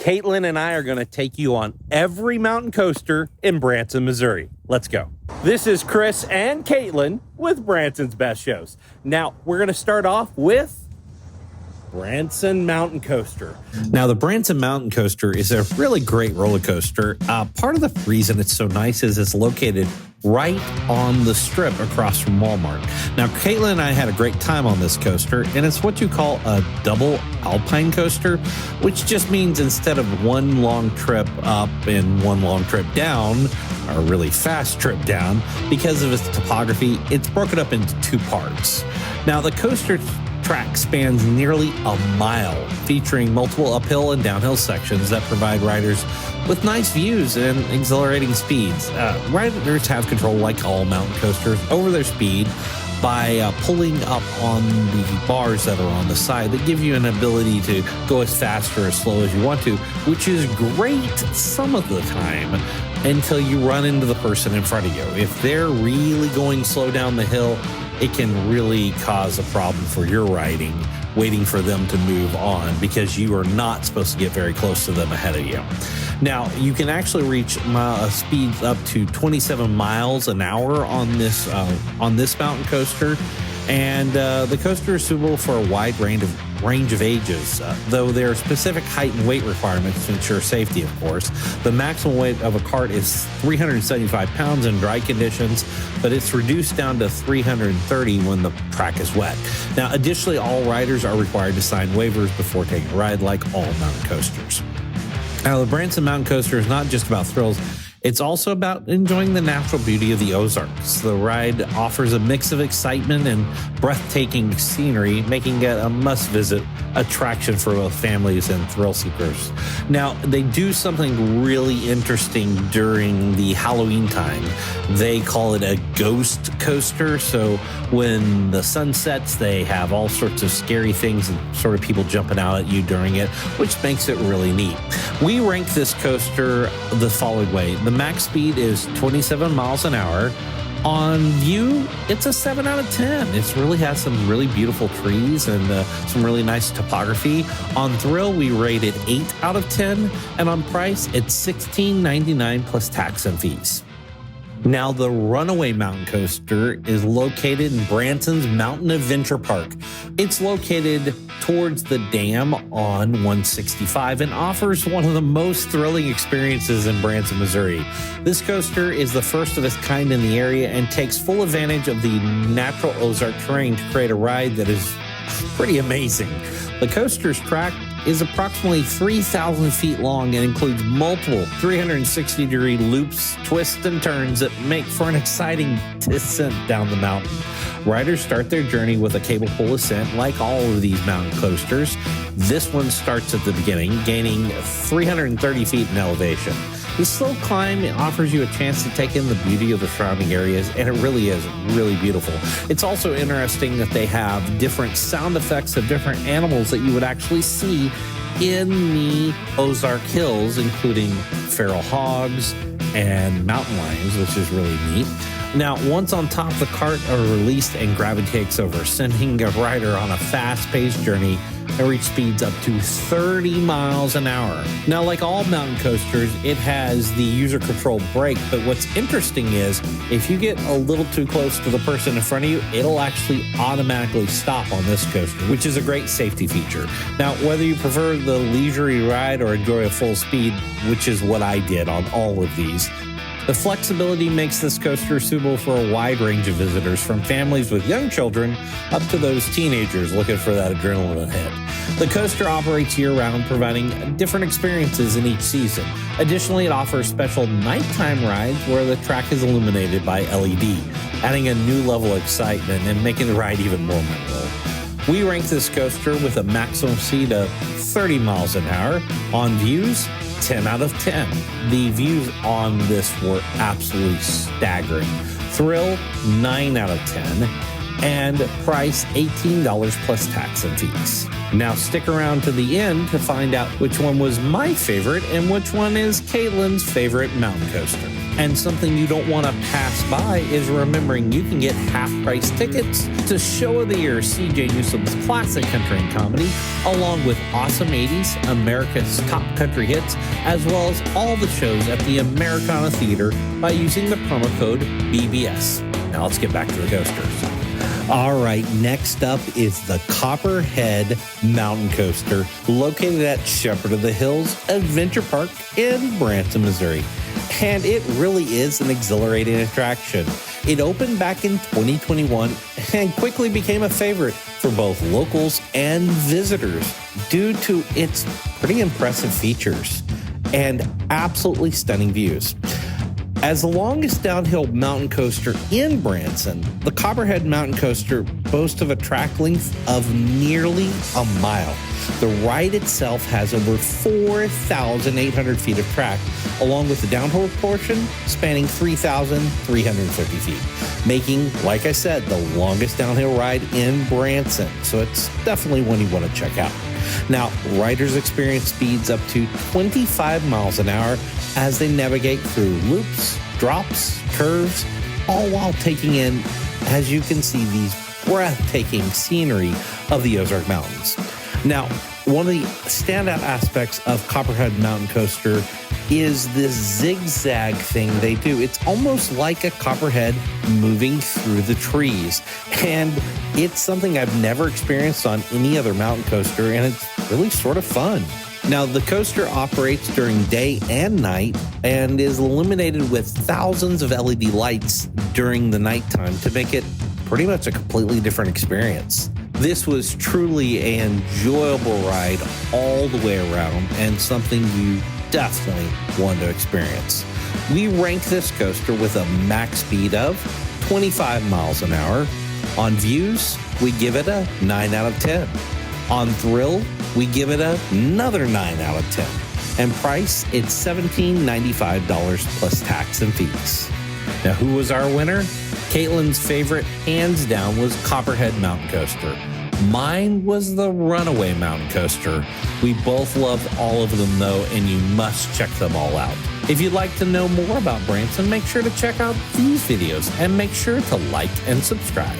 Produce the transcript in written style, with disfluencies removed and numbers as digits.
Caitlin and I are going to take you on every mountain coaster in Branson, Missouri. Let's go. This is Chris and Caitlin with Branson's Best Shows. Now, we're going to start off with Branson Mountain Coaster. Now, the Branson Mountain Coaster is a really great roller coaster. Part of the reason it's so nice is it's located right on the strip across from Walmart. Now, Caitlin and I had a great time on this coaster, and it's what you call a double alpine coaster, which just means instead of one long trip up and one long trip down, or a really fast trip down, because of its topography, it's broken up into two parts. Now, the coaster track spans nearly a mile, featuring multiple uphill and downhill sections that provide riders with nice views and exhilarating speeds. Riders have control, like all mountain coasters, over their speed by pulling up on the bars that are on the side that give you an ability to go as fast or as slow as you want to, which is great some of the time until you run into the person in front of you. If they're really going slow down the hill, it can really cause a problem for your riding, waiting for them to move on, because you are not supposed to get very close to them ahead of you. Now, you can actually reach speeds up to 27 miles an hour on this mountain coaster, and the coaster is suitable for a wide range of ages, though there are specific height and weight requirements to ensure safety, of course. The maximum weight of a cart is 375 pounds in dry conditions, but it's reduced down to 330 when the track is wet. Now, additionally, all riders are required to sign waivers before taking a ride, like all mountain coasters. Now, the Branson Mountain Coaster is not just about thrills. It's also about enjoying the natural beauty of the Ozarks. The ride offers a mix of excitement and breathtaking scenery, making it a must-visit attraction for both families and thrill seekers. Now, they do something really interesting during the Halloween time. They call it a ghost coaster. So when the sun sets, they have all sorts of scary things and sort of people jumping out at you during it, which makes it really neat. We rank this coaster the following way. The max speed is 27 miles an hour. On view, it's a 7 out of 10. It really has some really beautiful trees and some really nice topography. On thrill, we rate it 8 out of 10. And on price, it's $16.99 plus tax and fees. Now, the Runaway Mountain Coaster is located in Branson's Mountain Adventure Park. It's located towards the dam on 165 and offers one of the most thrilling experiences in Branson, Missouri. This coaster is the first of its kind in the area and takes full advantage of the natural Ozark terrain to create a ride that is pretty amazing. The coaster's track is approximately 3,000 feet long and includes multiple 360-degree loops, twists, and turns that make for an exciting descent down the mountain. Riders start their journey with a cable pull ascent, like all of these mountain coasters. This one starts at the beginning, gaining 330 feet in elevation. The slow climb offers you a chance to take in the beauty of the surrounding areas, and it really is really beautiful. It's also interesting that they have different sound effects of different animals that you would actually see in the Ozark Hills, including feral hogs and mountain lions, which is really neat. Now, once on top, the cart are released and gravity takes over, sending a rider on a fast-paced journey and reach speeds up to 30 miles an hour. Now, like all mountain coasters, it has the user-controlled brake, but what's interesting is if you get a little too close to the person in front of you, it'll actually automatically stop on this coaster, which is a great safety feature. Now, whether you prefer the leisurely ride or enjoy a full speed, which is what I did on all of these, the flexibility makes this coaster suitable for a wide range of visitors, from families with young children up to those teenagers looking for that adrenaline hit. The coaster operates year-round, providing different experiences in each season. Additionally, it offers special nighttime rides where the track is illuminated by LED, adding a new level of excitement and making the ride even more memorable. We rank this coaster with a maximum speed of 30 miles an hour. On views, 10 out of 10. The views on this were absolutely staggering. Thrill, 9 out of 10. and price $18 plus tax and fees. Now stick around to the end to find out which one was my favorite and which one is Caitlin's favorite mountain coaster. And something you don't want to pass by is remembering you can get half-price tickets to Show of the Year C.J. Newsom's classic country and comedy, along with awesome 80s, America's top country hits, as well as all the shows at the Americana Theater by using the promo code BBS. Now let's get back to the coasters. All right, next up is the Copperhead Mountain Coaster, located at Shepherd of the Hills Adventure Park in Branson, Missouri. And it really is an exhilarating attraction. It opened back in 2021 and quickly became a favorite for both locals and visitors due to its pretty impressive features and absolutely stunning views. As the longest downhill mountain coaster in Branson, the Copperhead Mountain Coaster boasts of a track length of nearly a mile. The ride itself has over 4,800 feet of track, along with the downhill portion spanning 3,350 feet, making, like I said, the longest downhill ride in Branson. So it's definitely one you want to check out. Now, riders experience speeds up to 25 miles an hour as they navigate through loops, drops, curves, all while taking in, as you can see, these breathtaking scenery of the Ozark Mountains. Now, one of the standout aspects of Copperhead Mountain Coaster is this zigzag thing they do. It's almost like a copperhead moving through the trees. And it's something I've never experienced on any other mountain coaster, and it's really sort of fun. Now, the coaster operates during day and night and is illuminated with thousands of LED lights during the nighttime to make it pretty much a completely different experience. This was truly an enjoyable ride all the way around and something you definitely want to experience. We rank this coaster with a max speed of 25 miles an hour. On views, we give it a 9 out of 10. On thrill, we give it another 9 out of 10. And price, it's $17.95 plus tax and fees. Now, who was our winner? Caitlin's favorite, hands down, was Copperhead Mountain Coaster. Mine was the Runaway Mountain Coaster. We both loved all of them, though, and you must check them all out. If you'd like to know more about Branson, make sure to check out these videos and make sure to like and subscribe.